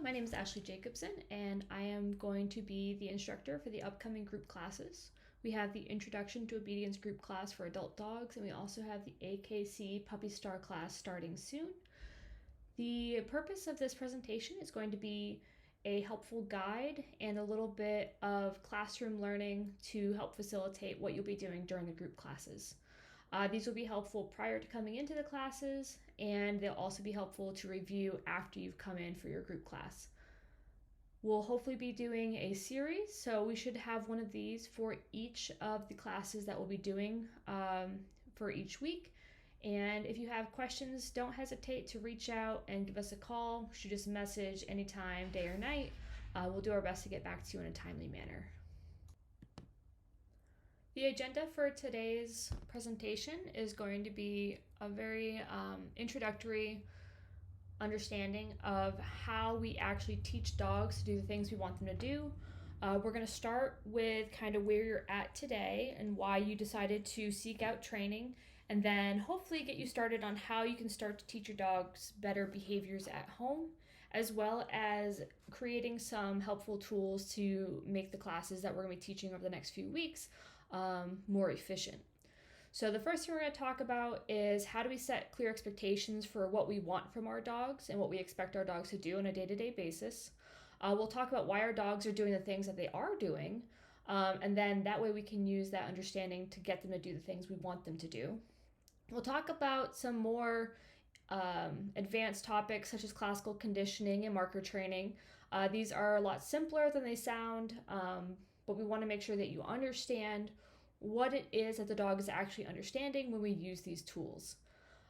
my name is Ashley Jacobson, and I am going to be the instructor for the upcoming group classes. We have the Introduction to Obedience group class for adult dogs, and we also have the AKC Puppy Star class starting soon. The purpose of this presentation is going to be a helpful guide and a little bit of classroom learning to help facilitate what you'll be doing during the group classes. These will be helpful prior to coming into the classes, and they'll also be helpful to review after you've come in for your group class. We'll hopefully be doing a series, so we should have one of these for each of the classes that we'll be doing for each week. And if you have questions, don't hesitate to reach out and give us a call, shoot us a message anytime, day or night. We'll do our best to get back to you in a timely manner. The agenda for today's presentation is going to be a very introductory understanding of how we actually teach dogs to do the things we want them to do. We're going to start with kind of where you're at today and why you decided to seek out training, and then hopefully get you started on how you can start to teach your dogs better behaviors at home, as well as creating some helpful tools to make the classes that we're going to be teaching over the next few weeks more efficient. So the first thing we're going to talk about is how do we set clear expectations for what we want from our dogs and what we expect our dogs to do on a day-to-day basis. We'll talk about why our dogs are doing the things that they are doing, and then that way we can use that understanding to get them to do the things we want them to do. We'll talk about some more advanced topics such as classical conditioning and marker training. These are a lot simpler than they sound, but we want to make sure that you understand what it is that the dog is actually understanding when we use these tools.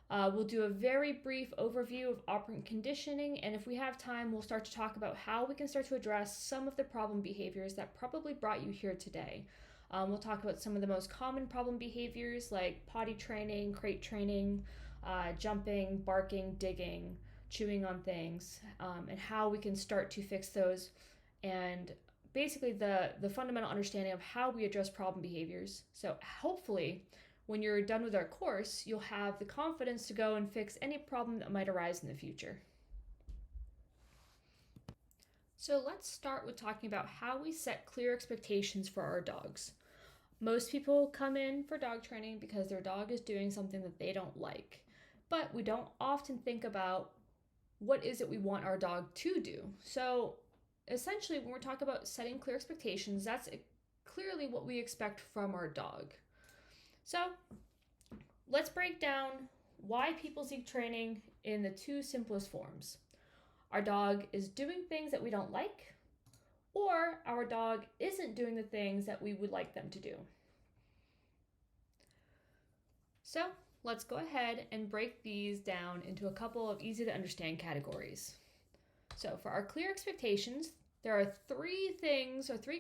We'll do a very brief overview of operant conditioning, and if we have time, we'll start to talk about how we can start to address some of the problem behaviors that probably brought you here today. We'll talk about some of the most common problem behaviors like potty training, crate training, jumping, barking, digging, chewing on things, and how we can start to fix those, and basically the fundamental understanding of how we address problem behaviors. So hopefully when you're done with our course, you'll have the confidence to go and fix any problem that might arise in the future. So let's start with talking about how we set clear expectations for our dogs. Most people come in for dog training because their dog is doing something that they don't like, but we don't often think about what is it we want our dog to do. So essentially, when we're talking about setting clear expectations, that's clearly what we expect from our dog. So let's break down why people seek training in the two simplest forms. Our dog is doing things that we don't like, or our dog isn't doing the things that we would like them to do. So let's go ahead and break these down into a couple of easy to understand categories. So for our clear expectations, there are three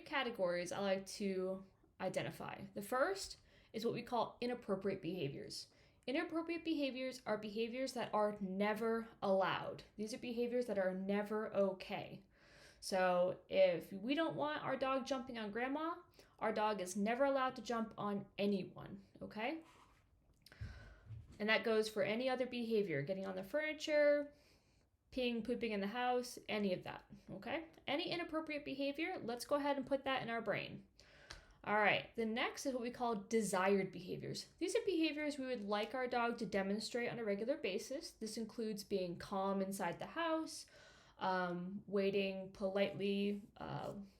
categories I like to identify. The first is what we call inappropriate behaviors. Inappropriate behaviors are behaviors that are never allowed. These are behaviors that are never okay. So if we don't want our dog jumping on grandma, our dog is never allowed to jump on anyone, okay? And that goes for any other behavior, getting on the furniture, peeing, pooping in the house, any of that, okay? Any inappropriate behavior, let's go ahead and put that in our brain. All right, the next is what we call desired behaviors. These are behaviors we would like our dog to demonstrate on a regular basis. This includes being calm inside the house, waiting politely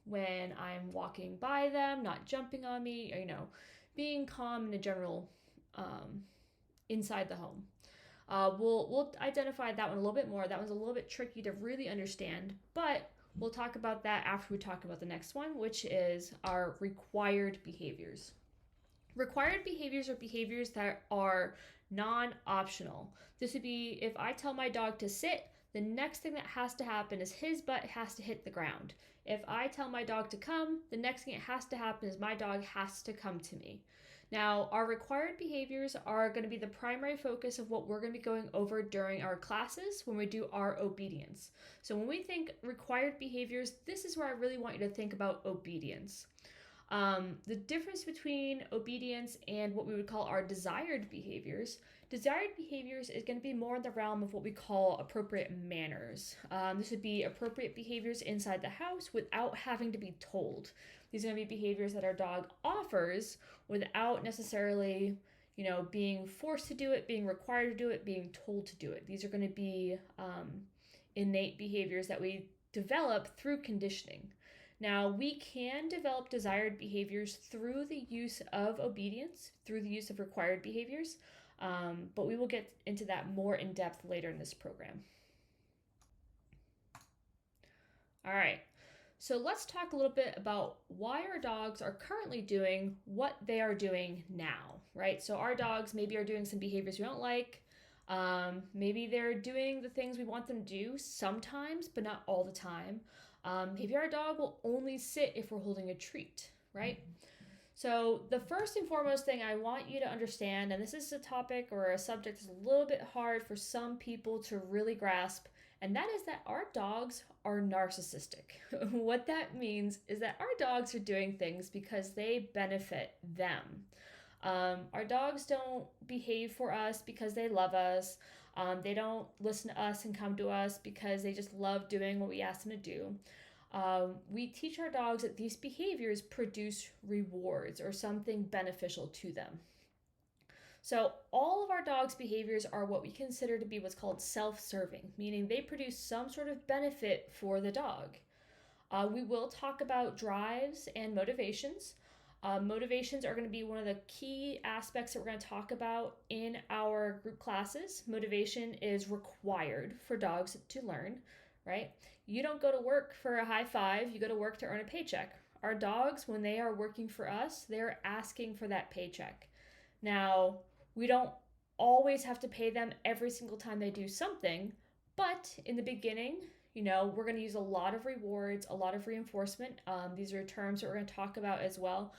when I'm walking by them, not jumping on me, or, being calm in a general inside the home. We'll identify that one a little bit more. That one's a little bit tricky to really understand, but we'll talk about that after we talk about the next one, which is our required behaviors. Required behaviors are behaviors that are non-optional. This would be if I tell my dog to sit, the next thing that has to happen is his butt has to hit the ground. If I tell my dog to come, the next thing that has to happen is my dog has to come to me. Now, our required behaviors are going to be the primary focus of what we're going to be going over during our classes when we do our obedience. So when we think required behaviors, this is where I really want you to think about obedience. The difference between obedience and what we would call our desired behaviors is going to be more in the realm of what we call appropriate manners. This would be appropriate behaviors inside the house without having to be told. These are going to be behaviors that our dog offers without necessarily, being forced to do it, being required to do it, being told to do it. These are going to be innate behaviors that we develop through conditioning. Now, we can develop desired behaviors through the use of obedience, through the use of required behaviors, but we will get into that more in depth later in this program. All right, so let's talk a little bit about why our dogs are currently doing what they are doing now, right? So our dogs maybe are doing some behaviors we don't like. Maybe they're doing the things we want them to do sometimes, but not all the time. Maybe our dog will only sit if we're holding a treat, right? So the first and foremost thing I want you to understand, and this is a topic or a subject that's a little bit hard for some people to really grasp, and that is that our dogs are narcissistic. What that means is that our dogs are doing things because they benefit them. Our dogs don't behave for us because they love us. They don't listen to us and come to us because they just love doing what we ask them to do. We teach our dogs that these behaviors produce rewards or something beneficial to them. So all of our dogs' behaviors are what we consider to be what's called self-serving, meaning they produce some sort of benefit for the dog. We will talk about drives and motivations. Motivations are going to be one of the key aspects that we're going to talk about in our group classes. Motivation is required for dogs to learn, right? You don't go to work for a high five, you go to work to earn a paycheck. Our dogs, when they are working for us, they're asking for that paycheck. Now, we don't always have to pay them every single time they do something, but in the beginning, we're going to use a lot of rewards, a lot of reinforcement. These are terms that we're going to talk about as well.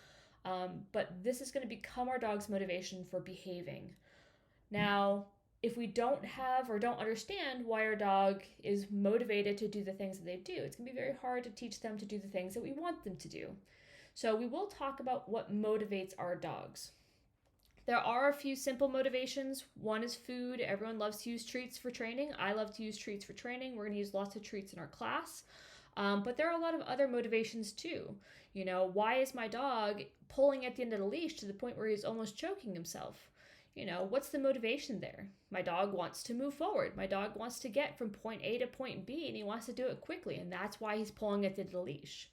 But this is going to become our dog's motivation for behaving. Now, if we don't have or don't understand why our dog is motivated to do the things that they do, it's going to be very hard to teach them to do the things that we want them to do. So we will talk about what motivates our dogs. There are a few simple motivations. One is food. Everyone loves to use treats for training. I love to use treats for training. We're going to use lots of treats in our class. But there are a lot of other motivations too. Why is my dog pulling at the end of the leash to the point where he's almost choking himself? What's the motivation there? My dog wants to move forward. My dog wants to get from point A to point B, and he wants to do it quickly, and that's why he's pulling at the end of the leash.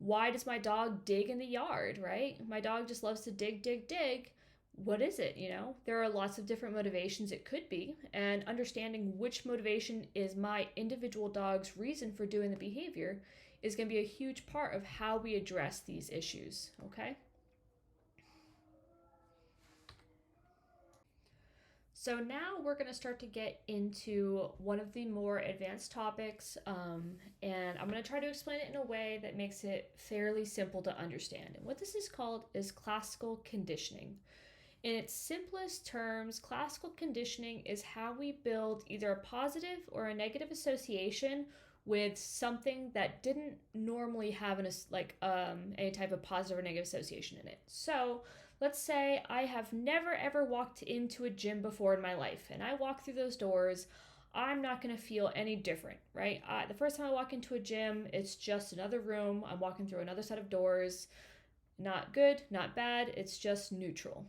Why does my dog dig in the yard, right? My dog just loves to dig, dig, dig. What is it? There are lots of different motivations it could be, and understanding which motivation is my individual dog's reason for doing the behavior is going to be a huge part of how we address these issues, okay? So now we're going to start to get into one of the more advanced topics, and I'm going to try to explain it in a way that makes it fairly simple to understand. And what this is called is classical conditioning. In its simplest terms, classical conditioning is how we build either a positive or a negative association with something that didn't normally have any type of positive or negative association in it. So let's say I have never ever walked into a gym before in my life, and I walk through those doors. I'm not going to feel any different, right? The first time I walk into a gym, it's just another room. I'm walking through another set of doors. Not good, not bad. It's just neutral.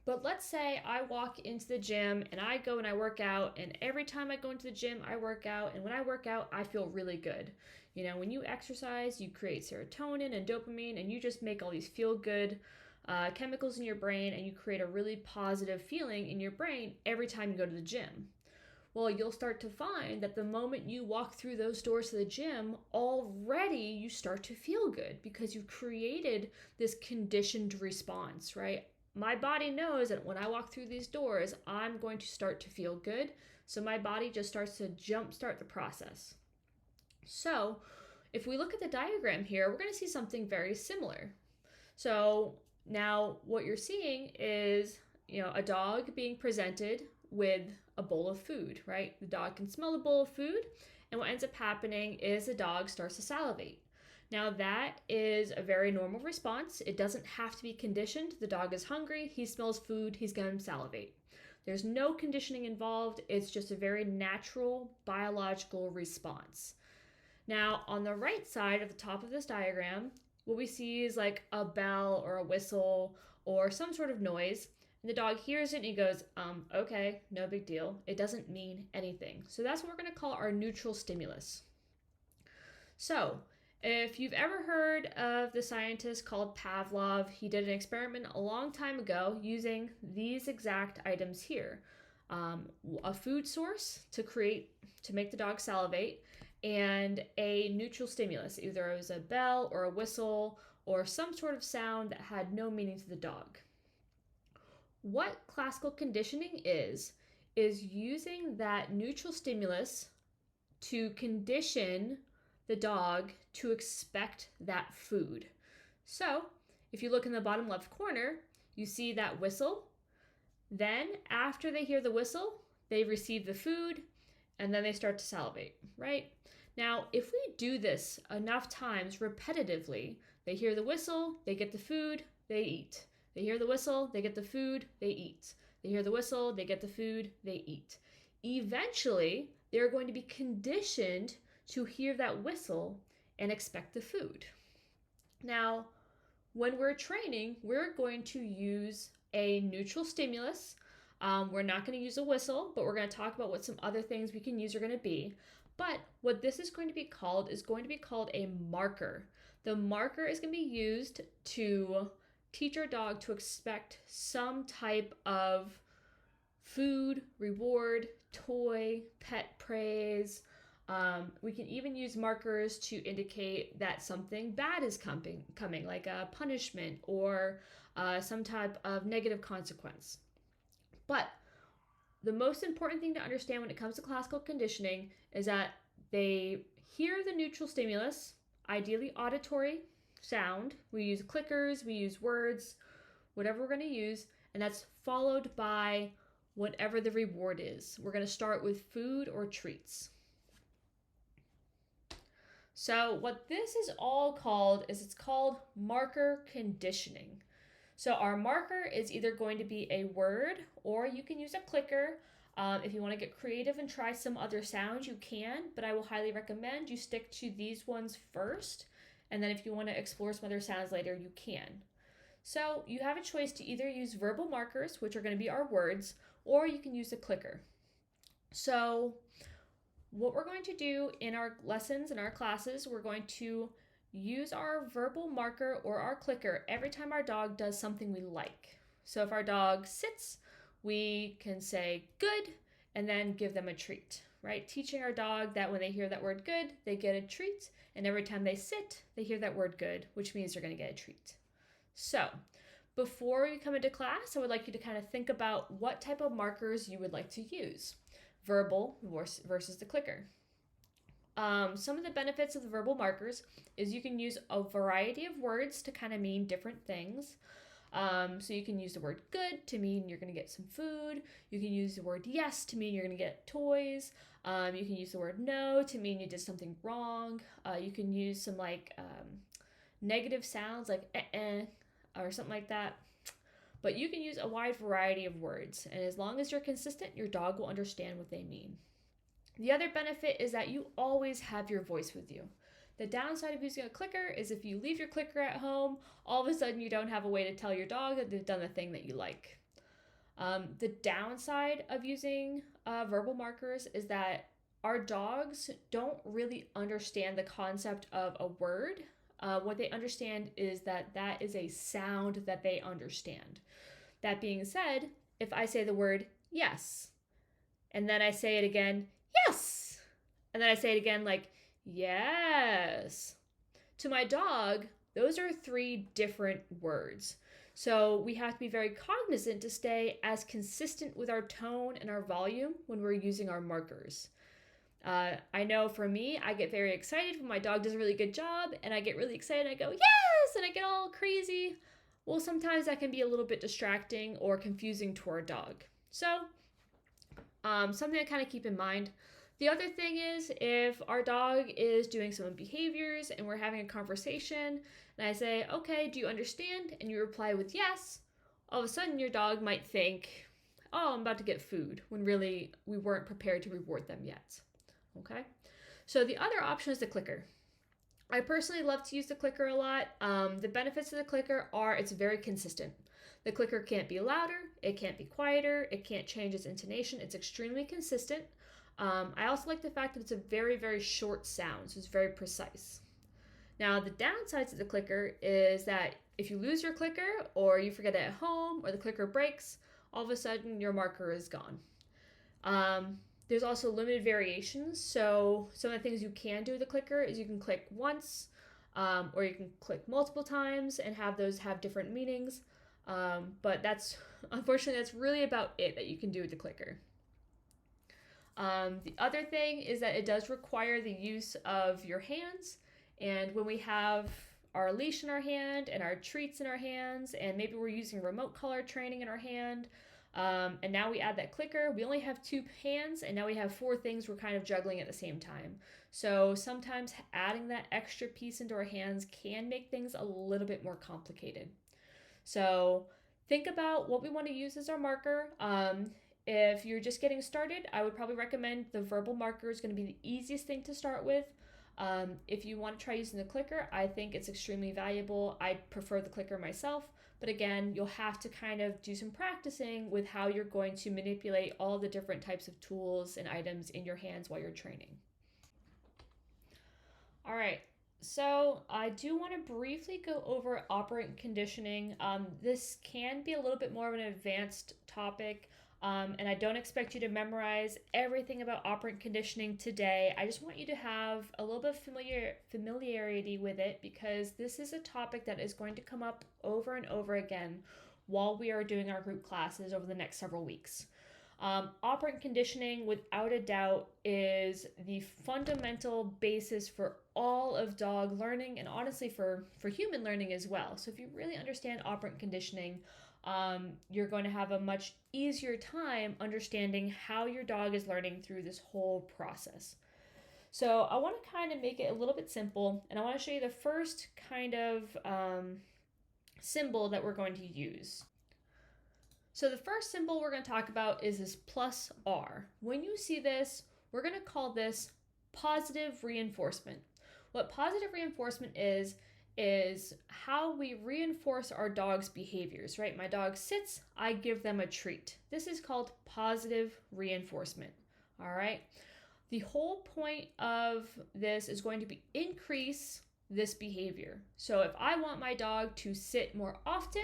But let's say I walk into the gym and I go and I work out, and every time I go into the gym, I work out, and when I work out, I feel really good. When you exercise, you create serotonin and dopamine, and you just make all these feel-good chemicals in your brain, and you create a really positive feeling in your brain every time you go to the gym. Well, you'll start to find that the moment you walk through those doors to the gym, already you start to feel good because you've created this conditioned response, right? My body knows that when I walk through these doors, I'm going to start to feel good. So my body just starts to jumpstart the process. So if we look at the diagram here, we're going to see something very similar. So now what you're seeing is, a dog being presented with a bowl of food, right? The dog can smell the bowl of food, and what ends up happening is the dog starts to salivate. Now that is a very normal response. It doesn't have to be conditioned. The dog is hungry, he smells food, he's going to salivate. There's no conditioning involved. It's just a very natural biological response. Now, on the right side of the top of this diagram, what we see is like a bell or a whistle or some sort of noise. And the dog hears it and he goes, okay, no big deal. It doesn't mean anything. So that's what we're going to call our neutral stimulus. So if you've ever heard of the scientist called Pavlov, he did an experiment a long time ago using these exact items here. A food source to make the dog salivate, and a neutral stimulus. Either it was a bell or a whistle or some sort of sound that had no meaning to the dog. What classical conditioning is using that neutral stimulus to condition the dog to expect that food. So if you look in the bottom left corner, you see that whistle. Then after they hear the whistle, they receive the food and then they start to salivate, right? Now, if we do this enough times repetitively, they hear the whistle, they get the food, they eat. They hear the whistle, they get the food, they eat. They hear the whistle, they get the food, they eat. Eventually, they're going to be conditioned to hear that whistle and expect the food. Now, when we're training, we're going to use a neutral stimulus. We're not going to use a whistle, but we're going to talk about what some other things we can use are going to be. But what this is going to be called a marker. The marker is going to be used to teach our dog to expect some type of food, reward, toy, pet praise. We can even use markers to indicate that something bad is coming, like a punishment or some type of negative consequence. But the most important thing to understand when it comes to classical conditioning is that they hear the neutral stimulus, ideally auditory sound. We use clickers, we use words, whatever we're going to use, and that's followed by whatever the reward is. We're going to start with food or treats. So what this is all called is it's called marker conditioning. So our marker is either going to be a word or you can use a clicker. If you want to get creative and try some other sounds, you can, but I will highly recommend you stick to these ones first. And then if you want to explore some other sounds later, you can. So you have a choice to either use verbal markers, which are going to be our words, or you can use a clicker. So what we're going to do in our lessons, in our classes, we're going to use our verbal marker or our clicker every time our dog does something we like. So if our dog sits, we can say good and then give them a treat, right? Teaching our dog that when they hear that word good, they get a treat. And every time they sit, they hear that word good, which means they're going to get a treat. So before we come into class, I would like you to kind of think about what type of markers you would like to use. Verbal versus the clicker. Some of the benefits of the verbal markers is you can use a variety of words to kind of mean different things. So you can use the word good to mean you're going to get some food. You can use the word yes to mean you're going to get toys. You can use the word no to mean you did something wrong. You can use some negative sounds like or something like that. But you can use a wide variety of words. And as long as you're consistent, your dog will understand what they mean. The other benefit is that you always have your voice with you. The downside of using a clicker is if you leave your clicker at home, all of a sudden you don't have a way to tell your dog that they've done the thing that you like. The downside of using verbal markers is that our dogs don't really understand the concept of a word. What they understand is that is a sound that they understand. That being said, if I say the word yes, and then I say it again, yes, and then I say it again like, yes. To my dog, those are 3 different words. So we have to be very cognizant to stay as consistent with our tone and our volume when we're using our markers. I know for me, I get very excited when my dog does a really good job, and I get really excited and I go, yes, and I get all crazy. Well, sometimes that can be a little bit distracting or confusing to our dog. So something to kind of keep in mind. The other thing is, if our dog is doing some behaviors and we're having a conversation, and I say, okay, do you understand? And you reply with yes, all of a sudden your dog might think, oh, I'm about to get food, when really we weren't prepared to reward them yet. Okay? So the other option is the clicker. I personally love to use the clicker a lot. The benefits of the clicker are it's very consistent. The clicker can't be louder, it can't be quieter, it can't change its intonation. It's extremely consistent. I also like the fact that it's a very, very short sound, so it's very precise. Now, the downsides of the clicker is that if you lose your clicker or you forget it at home or the clicker breaks, all of a sudden your marker is gone. There's also limited variations. So some of the things you can do with the clicker is you can click once, or you can click multiple times and have those have different meanings. But unfortunately, that's really about it that you can do with the clicker. The other thing is that it does require the use of your hands. And when we have our leash in our hand and our treats in our hands, and maybe we're using remote collar training in our hand, and now we add that clicker, we only have 2 hands, and now we have 4 things we're kind of juggling at the same time. So sometimes adding that extra piece into our hands can make things a little bit more complicated. So think about what we want to use as our marker. If you're just getting started, I would probably recommend the verbal marker is going to be the easiest thing to start with. If you want to try using the clicker, I think it's extremely valuable. I prefer the clicker myself, but again, you'll have to kind of do some practicing with how you're going to manipulate all the different types of tools and items in your hands while you're training. All right, so I do want to briefly go over operant conditioning. This can be a little bit more of an advanced topic. And I don't expect you to memorize everything about operant conditioning today. I just want you to have a little bit of familiarity with it, because this is a topic that is going to come up over and over again while we are doing our group classes over the next several weeks. Operant conditioning, without a doubt, is the fundamental basis for all of dog learning, and honestly for human learning as well. So if you really understand operant conditioning, you're going to have a much easier time understanding how your dog is learning through this whole process. So I want to kind of make it a little bit simple, and I want to show you the first kind of symbol that we're going to use. So the first symbol we're going to talk about is this plus R. When you see this, we're going to call this positive reinforcement. What positive reinforcement is how we reinforce our dog's behaviors, right? My dog sits, I give them a treat. This is called positive reinforcement, all right? The whole point of this is going to be increase this behavior. So if I want my dog to sit more often,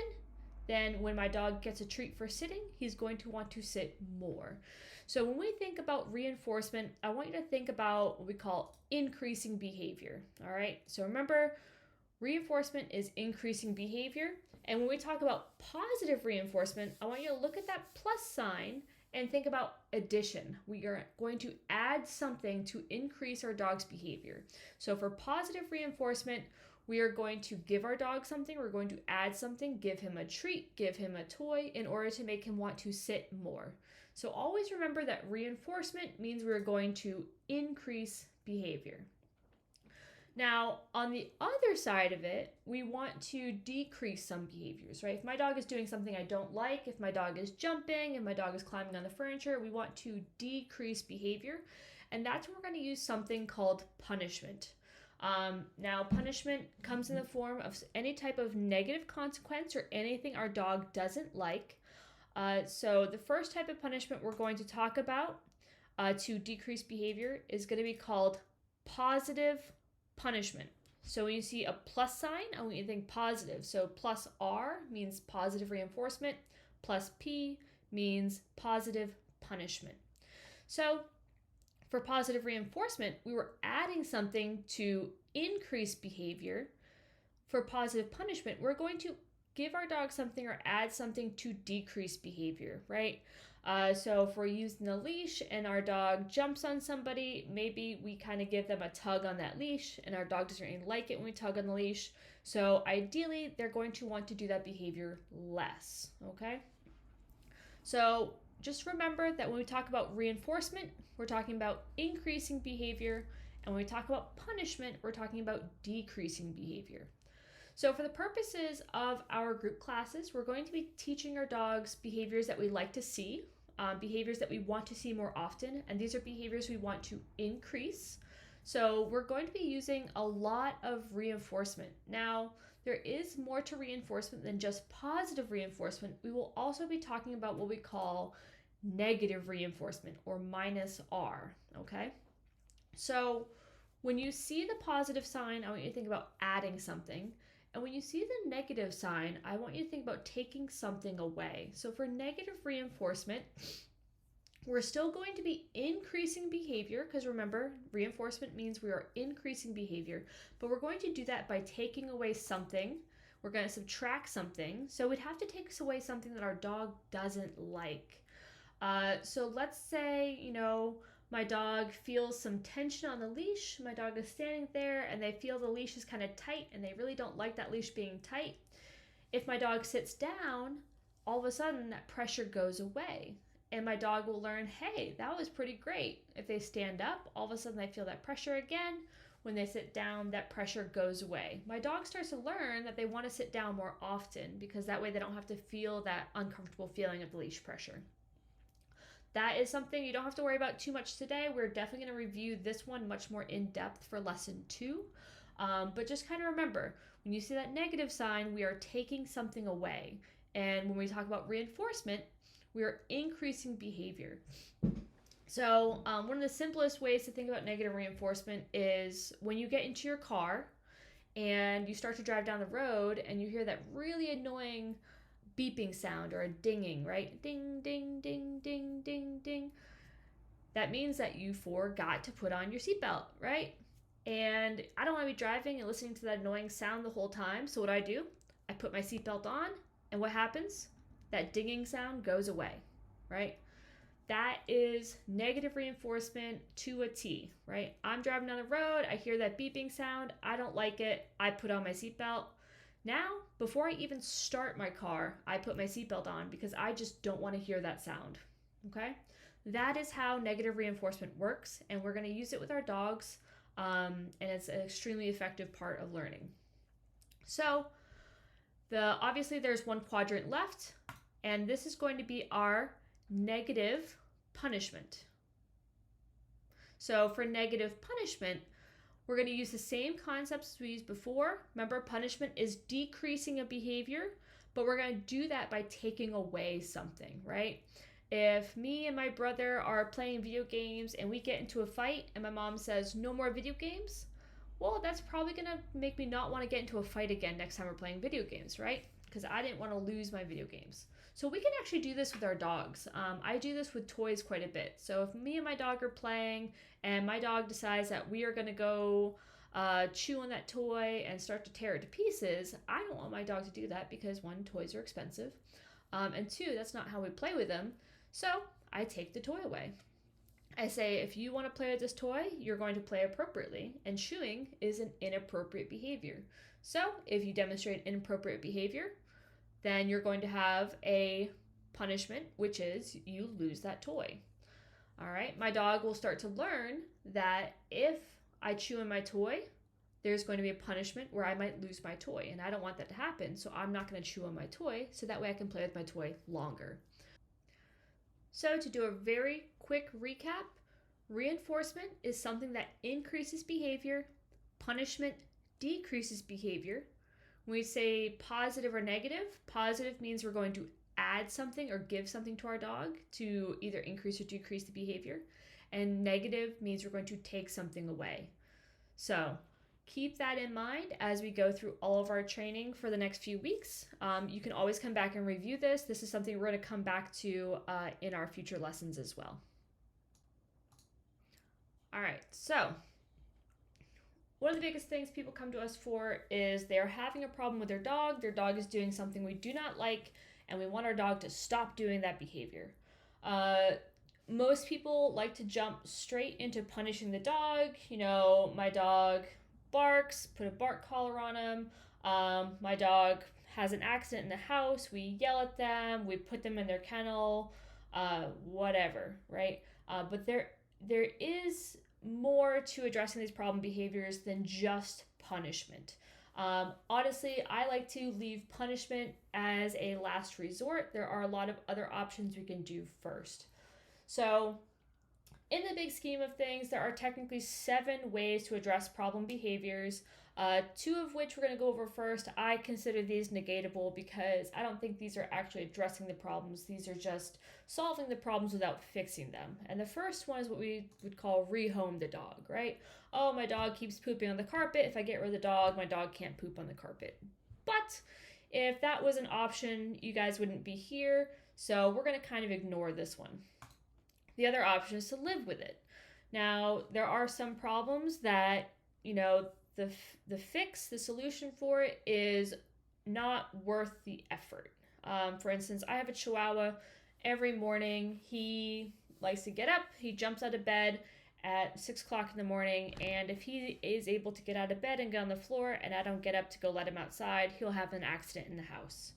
then when my dog gets a treat for sitting, he's going to want to sit more. So when we think about reinforcement, I want you to think about what we call increasing behavior, all right? So remember, reinforcement is increasing behavior. And when we talk about positive reinforcement, I want you to look at that plus sign and think about addition. We are going to add something to increase our dog's behavior. So for positive reinforcement, we are going to give our dog something, we're going to add something, give him a treat, give him a toy in order to make him want to sit more. So always remember that reinforcement means we're going to increase behavior. Now, on the other side of it, we want to decrease some behaviors, right? If my dog is doing something I don't like, if my dog is jumping, if my dog is climbing on the furniture, we want to decrease behavior. And that's when we're going to use something called punishment. Now, punishment comes in the form of any type of negative consequence or anything our dog doesn't like. So the first type of punishment we're going to talk about to decrease behavior is going to be called positive punishment. So when you see a plus sign, I want you to think positive. So plus R means positive reinforcement, plus P means positive punishment. So for positive reinforcement, we were adding something to increase behavior. For positive punishment, we're going to give our dog something or add something to decrease behavior, right? So if we're using a leash and our dog jumps on somebody, maybe we kind of give them a tug on that leash, and our dog doesn't really like it when we tug on the leash. So ideally, they're going to want to do that behavior less, okay? So just remember that when we talk about reinforcement, we're talking about increasing behavior. And when we talk about punishment, we're talking about decreasing behavior. So for the purposes of our group classes, we're going to be teaching our dogs behaviors that we like to see, behaviors that we want to see more often, and these are behaviors we want to increase. So we're going to be using a lot of reinforcement. Now, there is more to reinforcement than just positive reinforcement. We will also be talking about what we call negative reinforcement, or minus R, okay? So when you see the positive sign, I want you to think about adding something. And when you see the negative sign, I want you to think about taking something away. So for negative reinforcement, we're still going to be increasing behavior, because remember, reinforcement means we are increasing behavior, but we're going to do that by taking away something. We're going to subtract something. So we'd have to take away something that our dog doesn't like. So let's say, my dog feels some tension on the leash. My dog is standing there and they feel the leash is kind of tight and they really don't like that leash being tight. If my dog sits down, all of a sudden that pressure goes away. And my dog will learn, hey, that was pretty great. If they stand up, all of a sudden they feel that pressure again. When they sit down, that pressure goes away. My dog starts to learn that they want to sit down more often, because that way they don't have to feel that uncomfortable feeling of the leash pressure. That is something you don't have to worry about too much today. We're definitely going to review this one much more in depth for lesson 2. But just kind of remember, when you see that negative sign, we are taking something away. And when we talk about reinforcement, we are increasing behavior. So one of the simplest ways to think about negative reinforcement is when you get into your car and you start to drive down the road and you hear that really annoying beeping sound or a dinging, right? Ding, ding, ding, ding, ding, ding. That means that you forgot to put on your seatbelt, right? And I don't want to be driving and listening to that annoying sound the whole time. So what do? I put my seatbelt on, and what happens? That dinging sound goes away, right? That is negative reinforcement to a T, right? I'm driving down the road, I hear that beeping sound, I don't like it, I put on my seatbelt. Now, before I even start my car, I put my seatbelt on because I just don't want to hear that sound, okay? That is how negative reinforcement works, and we're going to use it with our dogs, and it's an extremely effective part of learning. So, obviously there's one quadrant left, and this is going to be our negative punishment. So for negative punishment, we're going to use the same concepts we used before. Remember, punishment is decreasing a behavior, but we're going to do that by taking away something, right? If me and my brother are playing video games and we get into a fight and my mom says, no more video games, well, that's probably going to make me not want to get into a fight again next time we're playing video games, right? Because I didn't want to lose my video games. So we can actually do this with our dogs. I do this with toys quite a bit. So if me and my dog are playing and my dog decides that we are going to go chew on that toy and start to tear it to pieces, I don't want my dog to do that because 1, toys are expensive, and 2, that's not how we play with them. So I take the toy away. I say, if you want to play with this toy, you're going to play appropriately, and chewing is an inappropriate behavior. So if you demonstrate inappropriate behavior, then you're going to have a punishment, which is you lose that toy. All right, my dog will start to learn that if I chew on my toy, there's going to be a punishment where I might lose my toy, and I don't want that to happen, so I'm not going to chew on my toy, so that way I can play with my toy longer. So to do a very quick recap, reinforcement is something that increases behavior, punishment decreases behavior. When we say positive or negative, positive means we're going to add something or give something to our dog to either increase or decrease the behavior. And negative means we're going to take something away. So keep that in mind as we go through all of our training for the next few weeks. You can always come back and review this. This is something we're going to come back to in our future lessons as well. All right, so one of the biggest things people come to us for is they're having a problem with their dog. Their dog is doing something we do not like, and we want our dog to stop doing that behavior. Most people like to jump straight into punishing the dog. My dog barks, put a bark collar on him. My dog has an accident in the house. We yell at them. We put them in their kennel, whatever, right? But there there is more to addressing these problem behaviors than just punishment. Honestly, I like to leave punishment as a last resort. There are a lot of other options we can do first. So, in the big scheme of things, there are technically 7 ways to address problem behaviors. 2 of which we're going to go over first. I consider these negatable because I don't think these are actually addressing the problems. These are just solving the problems without fixing them. And the first one is what we would call rehome the dog, right? Oh, my dog keeps pooping on the carpet. If I get rid of the dog, my dog can't poop on the carpet. But if that was an option, you guys wouldn't be here. So we're going to kind of ignore this one. The other option is to live with it. Now, there are some problems that, the fix, the solution for it is not worth the effort. For instance, I have a Chihuahua. Every morning, he likes to get up. He jumps out of bed at 6 o'clock in the morning, and if he is able to get out of bed and get on the floor and I don't get up to go let him outside, he'll have an accident in the house.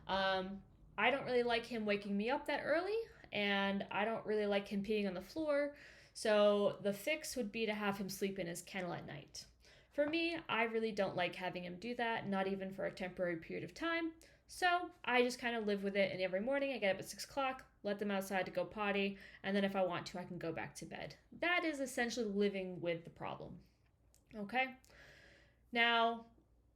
I don't really like him waking me up that early, and I don't really like him peeing on the floor, so the fix would be to have him sleep in his kennel at night. For me, I really don't like having him do that, not even for a temporary period of time, so I just kind of live with it, and every morning I get up at 6 o'clock, let them outside to go potty, and then if I want to, I can go back to bed. That is essentially living with the problem. Okay? Now,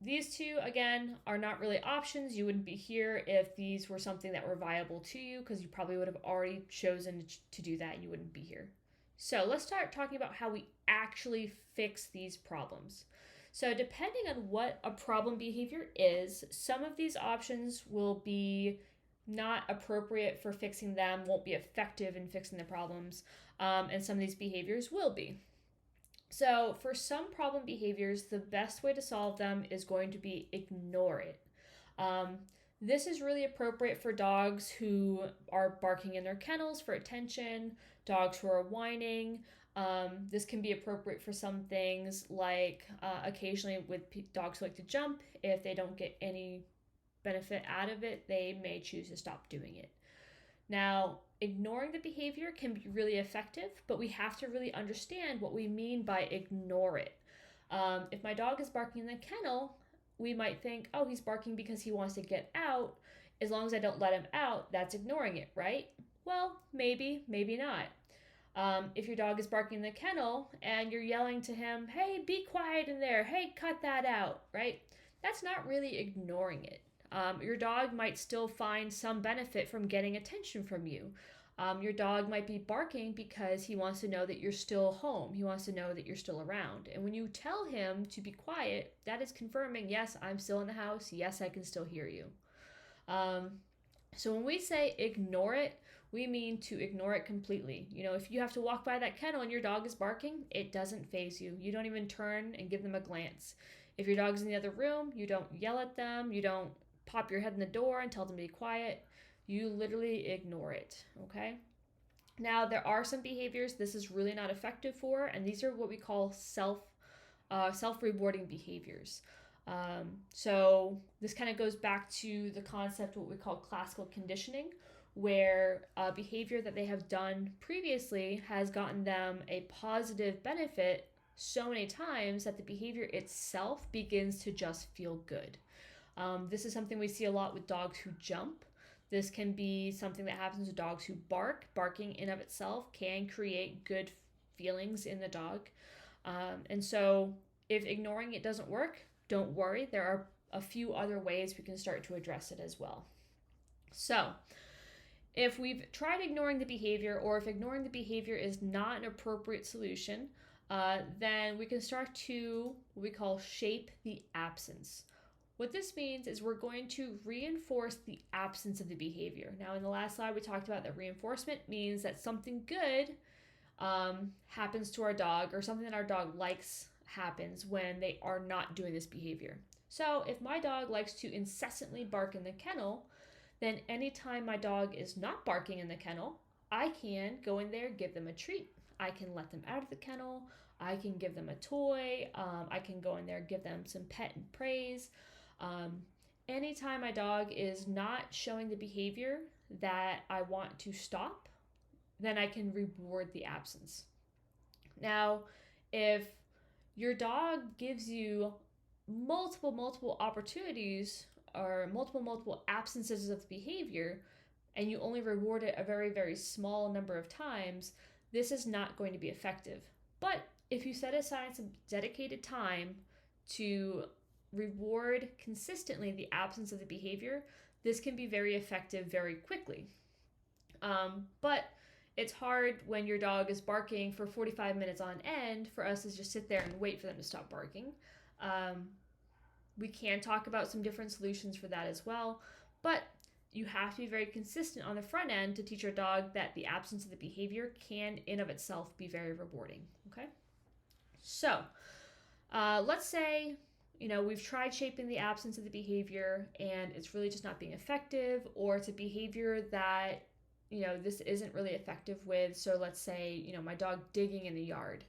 these 2, again, are not really options. You wouldn't be here if these were something that were viable to you, because you probably would have already chosen to do that and you wouldn't be here. So let's start talking about how we actually fix these problems. So depending on what a problem behavior is, some of these options will be not appropriate for fixing them, won't be effective in fixing the problems, and some of these behaviors will be. So for some problem behaviors, the best way to solve them is going to be ignore it. This is really appropriate for dogs who are barking in their kennels for attention, dogs who are whining. This can be appropriate for some things like occasionally with dogs who like to jump. If they don't get any benefit out of it, they may choose to stop doing it. Now, ignoring the behavior can be really effective, but we have to really understand what we mean by ignore it. If my dog is barking in the kennel, we might think, oh, he's barking because he wants to get out. As long as I don't let him out, that's ignoring it, right? Well, maybe, maybe not. If your dog is barking in the kennel and you're yelling to him, hey, be quiet in there, hey, cut that out, right? That's not really ignoring it. Your dog might still find some benefit from getting attention from you. Your dog might be barking because he wants to know that you're still home. He wants to know that you're still around. And when you tell him to be quiet, that is confirming, yes, I'm still in the house. Yes, I can still hear you. So when we say ignore it, we mean to ignore it completely. If you have to walk by that kennel and your dog is barking, it doesn't faze you. You don't even turn and give them a glance. If your dog's in the other room, you don't yell at them. You don't pop your head in the door and tell them to be quiet. You literally ignore it, okay? Now, there are some behaviors this is really not effective for, and these are what we call self-rewarding behaviors. So this kind of goes back to the concept of what we call classical conditioning, where a behavior that they have done previously has gotten them a positive benefit so many times that the behavior itself begins to just feel good. This is something we see a lot with dogs who jump. This can be something that happens with dogs who bark. Barking in of itself can create good feelings in the dog. And so if ignoring it doesn't work, don't worry. There are a few other ways we can start to address it as well. So if we've tried ignoring the behavior, or if ignoring the behavior is not an appropriate solution, then we can start to what we call shape the absence. What this means is we're going to reinforce the absence of the behavior. Now, in the last slide, we talked about that reinforcement means that something good happens to our dog, or something that our dog likes happens when they are not doing this behavior. So if my dog likes to incessantly bark in the kennel, then anytime my dog is not barking in the kennel, I can go in there, give them a treat. I can let them out of the kennel. I can give them a toy. I can go in there, give them some pet and praise. Anytime my dog is not showing the behavior that I want to stop, then I can reward the absence. Now, if your dog gives you multiple opportunities or multiple absences of behavior, and you only reward it a very small number of times, this is not going to be effective. But if you set aside some dedicated time to reward consistently the absence of the behavior, this can be very effective very quickly. But it's hard when your dog is barking for 45 minutes on end for us to just sit there and wait for them to stop barking. We can talk about some different solutions for that as well, but you have to be very consistent on the front end to teach your dog that the absence of the behavior can in of itself be very rewarding. Okay, so let's say we've tried shaping the absence of the behavior and it's really just not being effective, or it's a behavior that this isn't really effective with. So let's say my dog digging in the yard.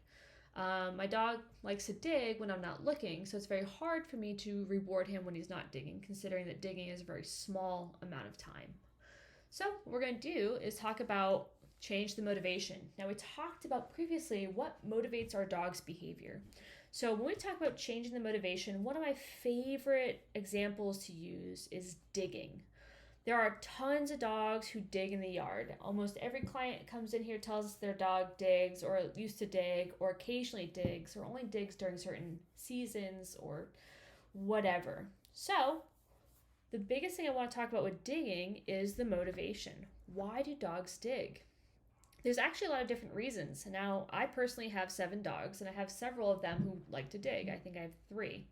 My dog likes to dig when I'm not looking, so it's very hard for me to reward him when he's not digging, considering that digging is a very small amount of time. So what we're going to do is talk about change the motivation. Now, we talked about previously what motivates our dog's behavior. So when we talk about changing the motivation, one of my favorite examples to use is digging. There are tons of dogs who dig in the yard. Almost every client comes in here tells us their dog digs or used to dig or occasionally digs or only digs during certain seasons or whatever. So the biggest thing I want to talk about with digging is the motivation. Why do dogs dig? There's actually a lot of different reasons. Now, I personally have 7 dogs and I have several of them who like to dig. I think I have 3.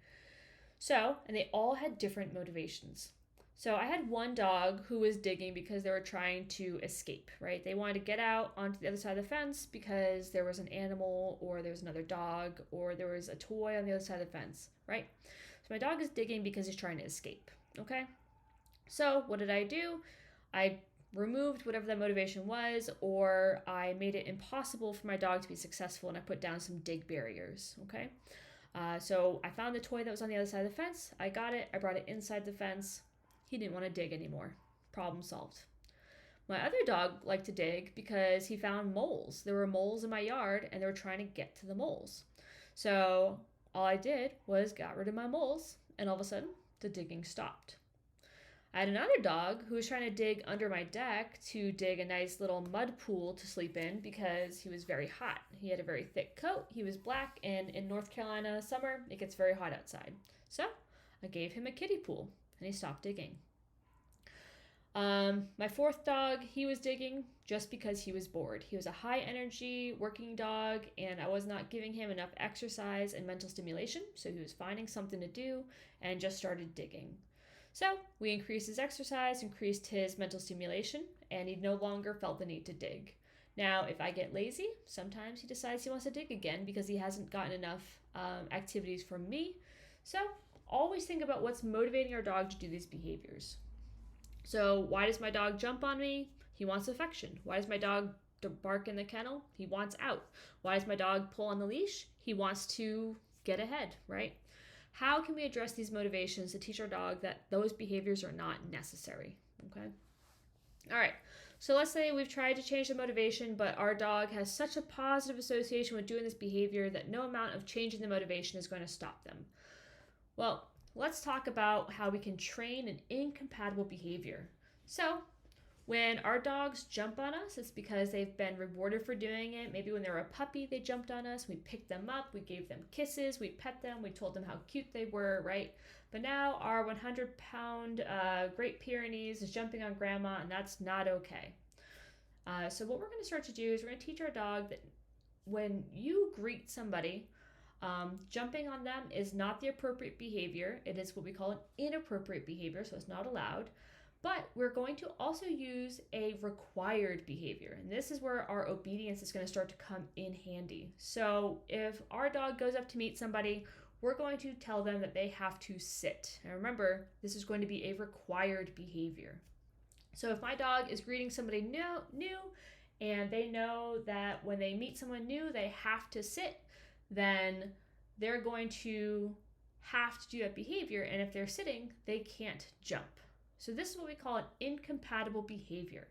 And they all had different motivations. So I had one dog who was digging because they were trying to escape, right? They wanted to get out onto the other side of the fence because there was an animal or there was another dog or there was a toy on the other side of the fence, right? So my dog is digging because he's trying to escape, okay? So what did I do? I removed whatever that motivation was, or I made it impossible for my dog to be successful and I put down some dig barriers, okay? So I found the toy that was on the other side of the fence. I got it. I brought it inside the fence. He didn't want to dig anymore. Problem solved. My other dog liked to dig because he found moles. There were moles in my yard and they were trying to get to the moles. So all I did was got rid of my moles and all of a sudden the digging stopped. I had another dog who was trying to dig under my deck to dig a nice little mud pool to sleep in because he was very hot. He had a very thick coat. He was black, and in North Carolina summer, it gets very hot outside. So I gave him a kiddie pool and he stopped digging. My 4th dog, he was digging just because he was bored. He was a high energy working dog and I was not giving him enough exercise and mental stimulation, so he was finding something to do and just started digging. So we increased his exercise, increased his mental stimulation, and he no longer felt the need to dig. Now, if I get lazy, sometimes he decides he wants to dig again because he hasn't gotten enough activities from me. So always think about what's motivating our dog to do these behaviors. So why does my dog jump on me? He wants affection. Why does my dog bark in the kennel? He wants out. Why does my dog pull on the leash? He wants to get ahead, right? How can we address these motivations to teach our dog that those behaviors are not necessary? Okay. All right. So let's say we've tried to change the motivation, but our dog has such a positive association with doing this behavior that no amount of changing the motivation is going to stop them. Well, let's talk about how we can train an incompatible behavior. So when our dogs jump on us, it's because they've been rewarded for doing it. Maybe when they were a puppy, they jumped on us. We picked them up. We gave them kisses. We pet them. We told them how cute they were, right? But now our 100-pound Great Pyrenees is jumping on grandma, and that's not okay. So what we're going to start to do is we're going to teach our dog that when you greet somebody, jumping on them is not the appropriate behavior. It is what we call an inappropriate behavior, so it's not allowed. But we're going to also use a required behavior. And this is where our obedience is going to start to come in handy. So if our dog goes up to meet somebody, we're going to tell them that they have to sit. And remember, this is going to be a required behavior. So if my dog is greeting somebody new and they know that when they meet someone new, they have to sit, then they're going to have to do that behavior. And if they're sitting, they can't jump. So this is what we call an incompatible behavior.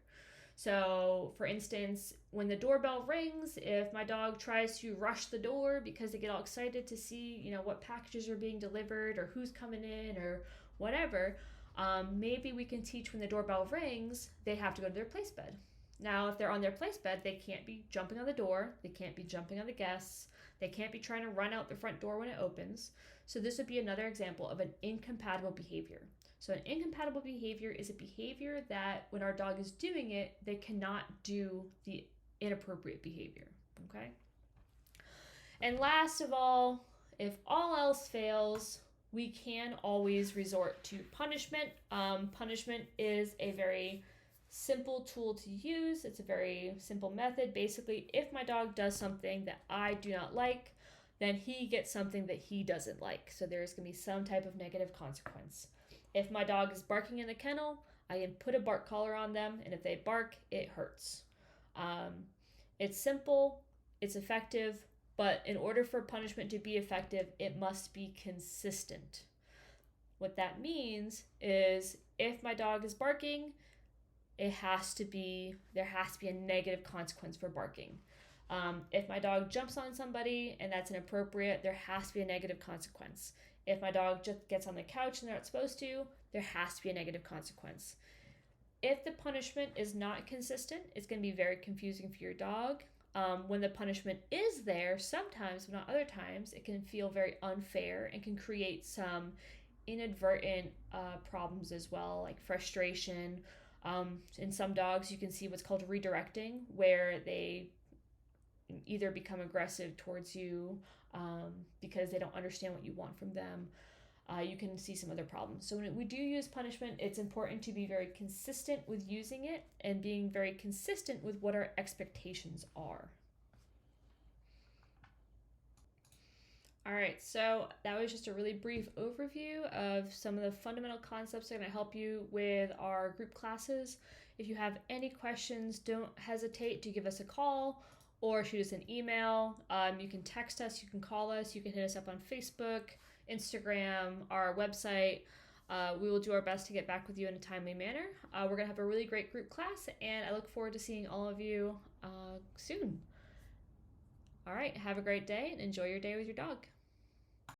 So, for instance, when the doorbell rings, if my dog tries to rush the door because they get all excited to see, what packages are being delivered or who's coming in or whatever, maybe we can teach when the doorbell rings, they have to go to their place bed. Now, if they're on their place bed, they can't be jumping on the door, they can't be jumping on the guests, they can't be trying to run out the front door when it opens. So, this would be another example of an incompatible behavior. So, an incompatible behavior is a behavior that when our dog is doing it, they cannot do the inappropriate behavior. Okay? And last of all, if all else fails, we can always resort to punishment. Punishment is a very simple tool to use. It's a very simple method. Basically, if my dog does something that I do not like, then he gets something that he doesn't like. So there's going to be some type of negative consequence. If my dog is barking in the kennel, I can put a bark collar on them, and if they bark, it hurts. It's simple, it's effective, but in order for punishment to be effective, it must be consistent. What that means is if my dog is barking, there has to be a negative consequence for barking. If my dog jumps on somebody and that's inappropriate, there has to be a negative consequence. If my dog just gets on the couch and they're not supposed to, there has to be a negative consequence. If the punishment is not consistent, it's going to be very confusing for your dog. When the punishment is there, sometimes, but not other times, it can feel very unfair and can create some inadvertent problems as well, like frustration. In some dogs, you can see what's called redirecting, where they either become aggressive towards you because they don't understand what you want from them. You can see some other problems. So when we do use punishment, it's important to be very consistent with using it and being very consistent with what our expectations are. All right, so that was just a really brief overview of some of the fundamental concepts that are going to help you with our group classes. If you have any questions, don't hesitate to give us a call or shoot us an email. You can text us, you can call us, you can hit us up on Facebook, Instagram, our website. We will do our best to get back with you in a timely manner. We're going to have a really great group class, and I look forward to seeing all of you soon. All right, have a great day and enjoy your day with your dog.